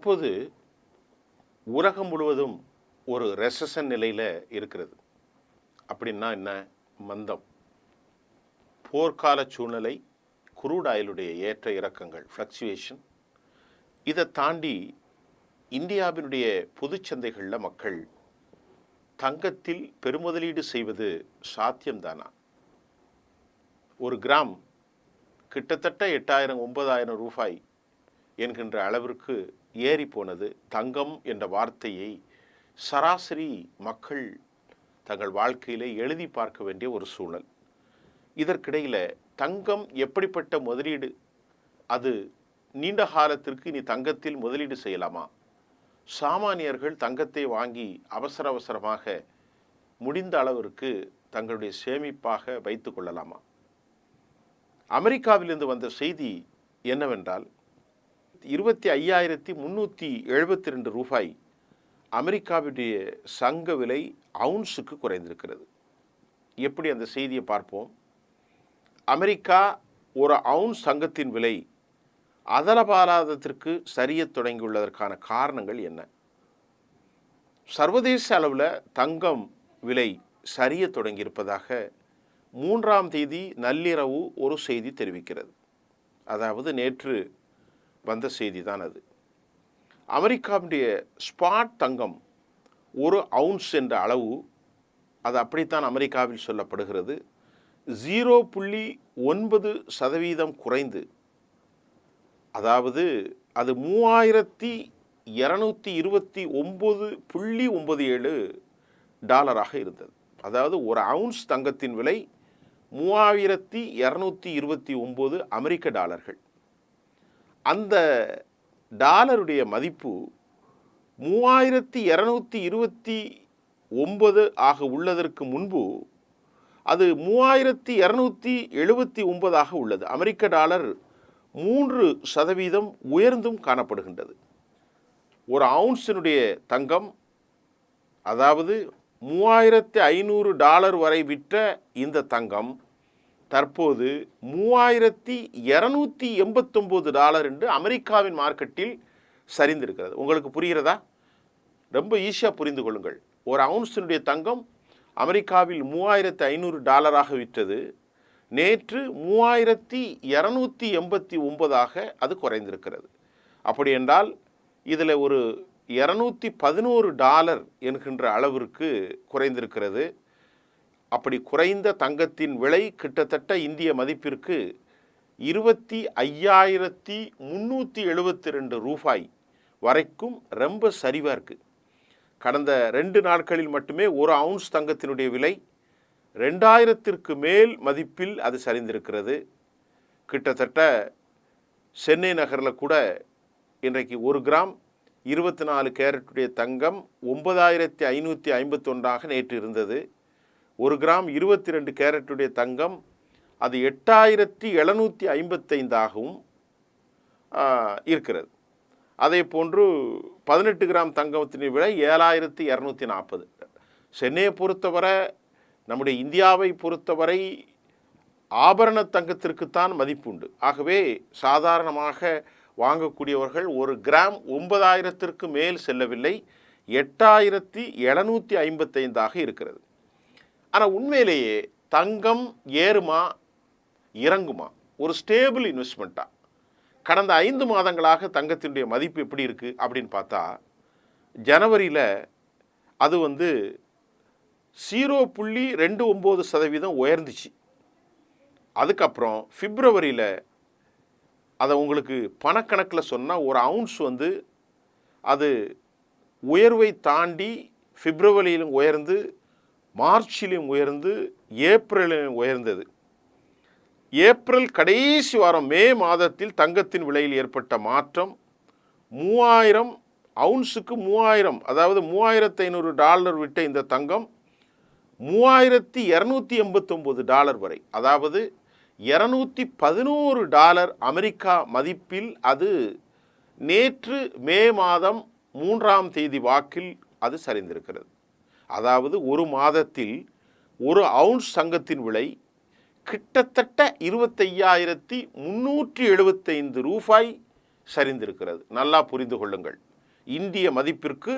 தற்போது உலகம் முழுவதும் ஒரு ரெசஷன் நிலையில் இருக்கிறது. அப்படின்னா என்ன? மந்தம், போர்க்கால சூழ்நிலை, குரூட் ஆயிலுடைய ஏற்ற இறக்கங்கள், ஃப்ளக்சுவேஷன். இதை தாண்டி இந்தியாவினுடைய பொதுச்சந்தைகளில் மக்கள் தங்கத்தில் பெருமுதலீடு செய்வது சாத்தியம்தானா? ஒரு கிராம் கிட்டத்தட்ட 8000 9000 ரூபாய் என்கின்ற அளவிற்கு ஏறி போனது. தங்கம் என்ற வார்த்தையை சராசரி மக்கள் தங்கள் வாழ்க்கையில் எழுதி பார்க்க வேண்டிய ஒரு சூழல். இதற்கிடையில் தங்கம் எப்படிப்பட்ட முதலீடு? அது நீண்ட காலத்திற்கு நீ தங்கத்தில் முதலீடு செய்யலாமா? சாமானியர்கள் தங்கத்தை வாங்கி அவசர அவசரமாக முடிந்த அளவிற்கு தங்களுடைய சேமிப்பாக வைத்து கொள்ளலாமா? அமெரிக்காவிலிருந்து வந்த செய்தி என்னவென்றால் 25,372 ரூபாய் அமெரிக்காவுடைய சங்க விலை அவுன்ஸுக்கு குறைந்திருக்கிறது. எப்படி அந்த செய்தியை பார்ப்போம். அமெரிக்கா ஒரு அவுன்ஸ் தங்கத்தின் விலை அதலபாதாதத்திற்கு சரிய தொடங்கியுள்ளதற்கான காரணங்கள் என்ன? சர்வதேச அளவில் தங்கம் விலை சரிய தொடங்கியிருப்பதாக 3ஆம் தேதி நள்ளிரவு ஒரு செய்தி தெரிவிக்கிறது. அதாவது நேற்று வந்த செய்தி தான் அது. அமெரிக்காவுடைய ஸ்பாட் தங்கம் ஒரு அவுன்ஸ் என்ற அளவு, அது அப்படித்தான் அமெரிக்காவில் சொல்லப்படுகிறது, 0.9% குறைந்து, அதாவது அது 3229.97 டாலராக இருந்தது. அதாவது ஒரு அவுன்ஸ் தங்கத்தின் விலை 3229 அமெரிக்க டாலர்கள். அந்த டாலருடைய மதிப்பு 3229 ஆக உள்ளதற்கு முன்பு அது 3279 ஆக உள்ளது. அமெரிக்க டாலர் 3% உயர்ந்தும் காணப்படுகின்றது. ஒரு அவுன்ஸினுடைய தங்கம், அதாவது 3500 டாலர் வரை விற்ற இந்த தங்கம் தற்போது 3289 டாலர் என்று அமெரிக்காவின் மார்க்கெட்டில் சரிந்திருக்கிறது. உங்களுக்கு புரிகிறதா? ரொம்ப ஈஸியாக புரிந்து கொள்ளுங்கள். ஒரு அவுன்ஸினுடைய தங்கம் அமெரிக்காவில் 3500 டாலராக விற்றது. நேற்று 3289 அது குறைந்திருக்கிறது. அப்படி என்றால் இதில் ஒரு 211 டாலர் என்கின்ற அளவிற்கு குறைந்திருக்கிறது. அப்படி குறைந்த தங்கத்தின் விலை கிட்டத்தட்ட இந்திய மதிப்பிற்கு 25,372 ரூபாய் வரைக்கும் ரொம்ப சரிவாக இருக்குது. கடந்த 2 நாட்களில் மட்டுமே ஒரு அவுன்ஸ் தங்கத்தினுடைய விலை 2000க்கு மேல் மதிப்பில் அது சரிந்திருக்கிறது. கிட்டத்தட்ட சென்னை நகரில் கூட இன்றைக்கு ஒரு கிராம் 24 கேரட்டுடைய தங்கம் 9551 நேற்று இருந்தது. ஒரு கிராம் 22 கேரட்டுடைய தங்கம் அது 8755 இருக்கிறது. அதே போன்று 18 கிராம் தங்கத்தின் விலை 7240. சென்னையை பொறுத்தவரை, நம்முடைய இந்தியாவை பொறுத்தவரை ஆபரண தங்கத்திற்குத்தான் மதிப்புண்டு. ஆகவே சாதாரணமாக வாங்கக்கூடியவர்கள் ஒரு கிராம் 9000க்கு மேல் செல்லவில்லை, 8755 இருக்கிறது. ஆனால் உண்மையிலேயே தங்கம் ஏறுமா இறங்குமா? ஒரு ஸ்டேபிள் இன்வெஸ்ட்மெண்ட்டா? கடந்த 5 மாதங்களாக தங்கத்தினுடைய மதிப்பு எப்படி இருக்குது அப்படின்னு பார்த்தா, ஜனவரியில் அது 0.29% உயர்ந்துச்சு. அதுக்கப்புறம் பிப்ரவரியில் அதை உங்களுக்கு பணக்கணக்கில் சொன்னால் ஒரு அவுன்ஸ் அது உயர்வை தாண்டி பிப்ரவரியிலும் உயர்ந்து, மார்ச்சிலும் உயர்ந்து, ஏப்ரலிலும் உயர்ந்தது. ஏப்ரல் கடைசி வாரம் மே மாதத்தில் தங்கத்தின் விலையில் ஏற்பட்ட மாற்றம் 3000 அவுன்ஸுக்கு 3000, அதாவது 3500 டாலர் விட்ட இந்த தங்கம் 3289 டாலர் வரை, அதாவது 211 டாலர் அமெரிக்கா மதிப்பில் அது நேற்று மே மாதம் 3ஆம் தேதி வாக்கில் அது சரிந்திருக்கிறது. அதாவது ஒரு மாதத்தில் ஒரு அவுன்ஸ் தங்கத்தின் விலை கிட்டத்தட்ட 25,375 ரூபாய் சரிந்திருக்கிறது. நல்லா புரிந்து கொள்ளுங்கள். இந்திய மதிப்பிற்கு,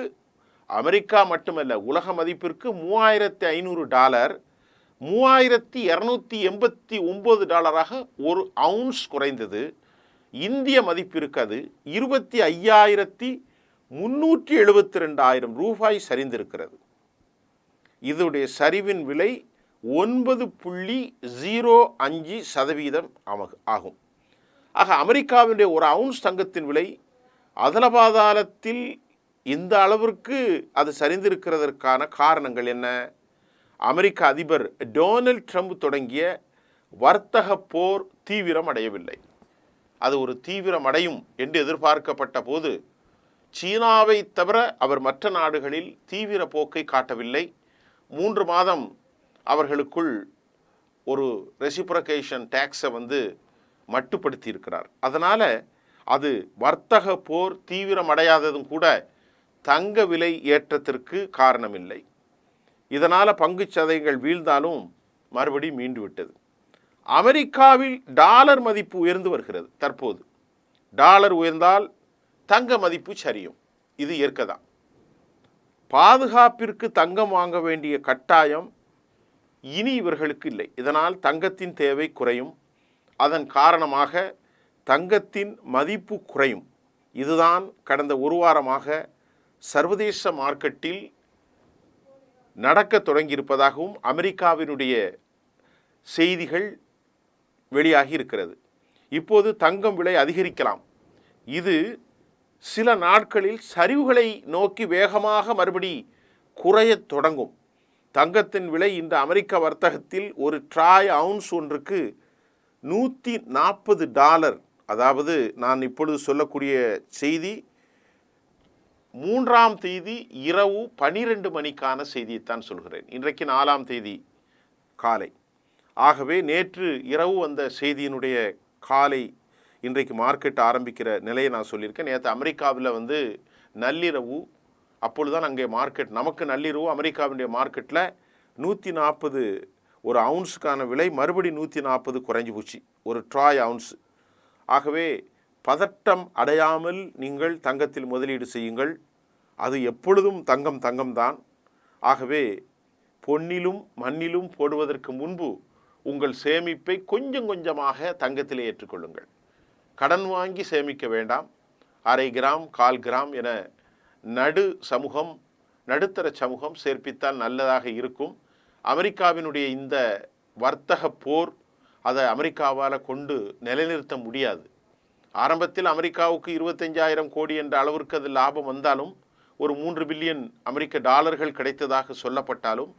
அமெரிக்கா மட்டுமல்ல உலக மதிப்பிற்கு $3,500, $3,289 ஒரு அவுன்ஸ் குறைந்தது. இந்திய மதிப்பிற்கு அது $25,372 சரிந்திருக்கிறது. இதனுடைய சரிவின் விலை 9.05% ஆகும். ஆக அமெரிக்காவினுடைய ஒரு அவுன்ஸ் தங்கத்தின் விலை அதலபாதாளத்தில் இந்த அளவிற்கு அது சரிந்திருக்கிறதற்கான காரணங்கள் என்ன? அமெரிக்க அதிபர் டொனால்ட் ட்ரம்ப் தொடங்கிய வர்த்தக போர் தீவிரம் அடையவில்லை. அது ஒரு தீவிரம் அடையும் என்று எதிர்பார்க்கப்பட்ட போது சீனாவை தவிர அவர் மற்ற நாடுகளில் தீவிர போக்கை காட்டவில்லை. 3 மாதம் அவர்களுக்குள் ஒரு ரெசிப்ரோகேஷன் டேக்ஸை மட்டுப்படுத்தி இருக்கிறார். அதனால் அது வர்த்தக போர் தீவிரம் அடையாததும் கூட தங்க விலை ஏற்றத்திற்கு காரணமில்லை. இதனால் பங்கு சந்தைகள் வீழ்ந்தாலும் மறுபடி மீண்டு விட்டது. அமெரிக்காவில் டாலர் மதிப்பு உயர்ந்து வருகிறது. தற்போது டாலர் உயர்ந்தால் தங்க மதிப்பு சரியும். இது இயற்கைதான். பாதுகாப்பிற்கு தங்கம் வாங்க வேண்டிய கட்டாயம் இனி இவர்களுக்கு இல்லை. இதனால் தங்கத்தின் தேவை குறையும். அதன் காரணமாக தங்கத்தின் மதிப்பு குறையும். இதுதான் கடந்த ஒரு வாரமாக சர்வதேச மார்க்கெட்டில் நடக்க தொடங்கியிருப்பதாகவும் அமெரிக்காவினுடைய செய்திகள் வெளியாகி இருக்கிறது. இப்போது தங்கம் விலை அதிகரிக்கலாம். இது சில நாட்களில் சரிவுகளை நோக்கி வேகமாக மறுபடி குறையத் தொடங்கும். தங்கத்தின் விலை இந்த அமெரிக்க வர்த்தகத்தில் ஒரு ட்ராய் அவுன்ஸ் ஒன்றுக்கு $140. அதாவது நான் இப்பொழுது சொல்லக்கூடிய செய்தி 3ஆம் தேதி இரவு 12 மணிக்கான செய்தியைத்தான் சொல்கிறேன். இன்றைக்கு 4ஆம் தேதி காலை. ஆகவே நேற்று இரவு வந்த செய்தியினுடைய காலை இன்றைக்கு மார்க்கெட் ஆரம்பிக்கிற நிலையை நான் சொல்லியிருக்கேன். நேற்று அமெரிக்காவில் நள்ளிரவு, அப்பொழுதுதான் அங்கே மார்க்கெட், நமக்கு நள்ளிரவு அமெரிக்காவினுடைய மார்க்கெட்டில் 140 ஒரு அவுன்ஸுக்கான விலை மறுபடி 140 குறைஞ்சி போச்சு, ஒரு ட்ராய் அவுன்ஸ். ஆகவே பதட்டம் அடையாமல் நீங்கள் தங்கத்தில் முதலீடு செய்யுங்கள். அது எப்பொழுதும் தங்கம்தான். ஆகவே பொன்னிலும் மண்ணிலும் போடுவதற்கு முன்பு உங்கள் சேமிப்பை கொஞ்சம் கொஞ்சமாக தங்கத்திலே ஏற்றுக்கொள்ளுங்கள். கடன் வாங்கி சேமிக்க வேண்டாம். 1/2 கிராம் 1/4 கிராம் என நடுத்தர சமூகம் சேர்ப்பித்தால் நல்லதாக இருக்கும். அமெரிக்காவினுடைய இந்த வர்த்தக போர் அதை அமெரிக்காவால் கொண்டு நிலைநிறுத்த முடியாது. ஆரம்பத்தில் அமெரிக்காவுக்கு 25,000 கோடி என்ற அளவிற்கு அது லாபம் வந்தாலும், ஒரு $3 பில்லியன் அமெரிக்க டாலர்கள் கிடைத்ததாக சொல்லப்பட்டாலும்,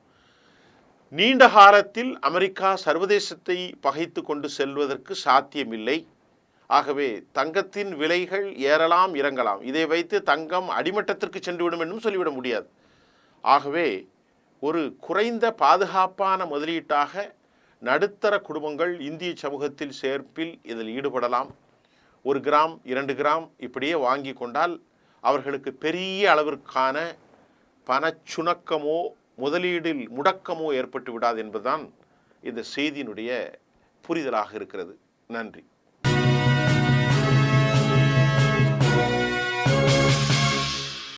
நீண்ட காலத்தில் அமெரிக்கா சர்வதேசத்தை பகைத்து கொண்டு செல்வதற்கு சாத்தியமில்லை. ஆகவே தங்கத்தின் விலைகள் ஏறலாம் இறங்கலாம். இதை வைத்து தங்கம் அடிமட்டத்திற்கு சென்றுவிடும் என்றும் சொல்லிவிட முடியாது. ஆகவே ஒரு குறைந்த பாதுகாப்பான முதலீட்டாக நடுத்தர குடும்பங்கள் இந்திய சமூகத்தில் சேர்ப்பில் இதில் ஈடுபடலாம். 1 கிராம் 2 கிராம் இப்படியே வாங்கி கொண்டால் அவர்களுக்கு பெரிய அளவிற்கான பணச்சுணக்கமோ முதலீடில் முடக்கமோ ஏற்பட்டு விடாது என்பதுதான் இந்த செய்தியினுடைய புரிதலாக இருக்கிறது. நன்றி.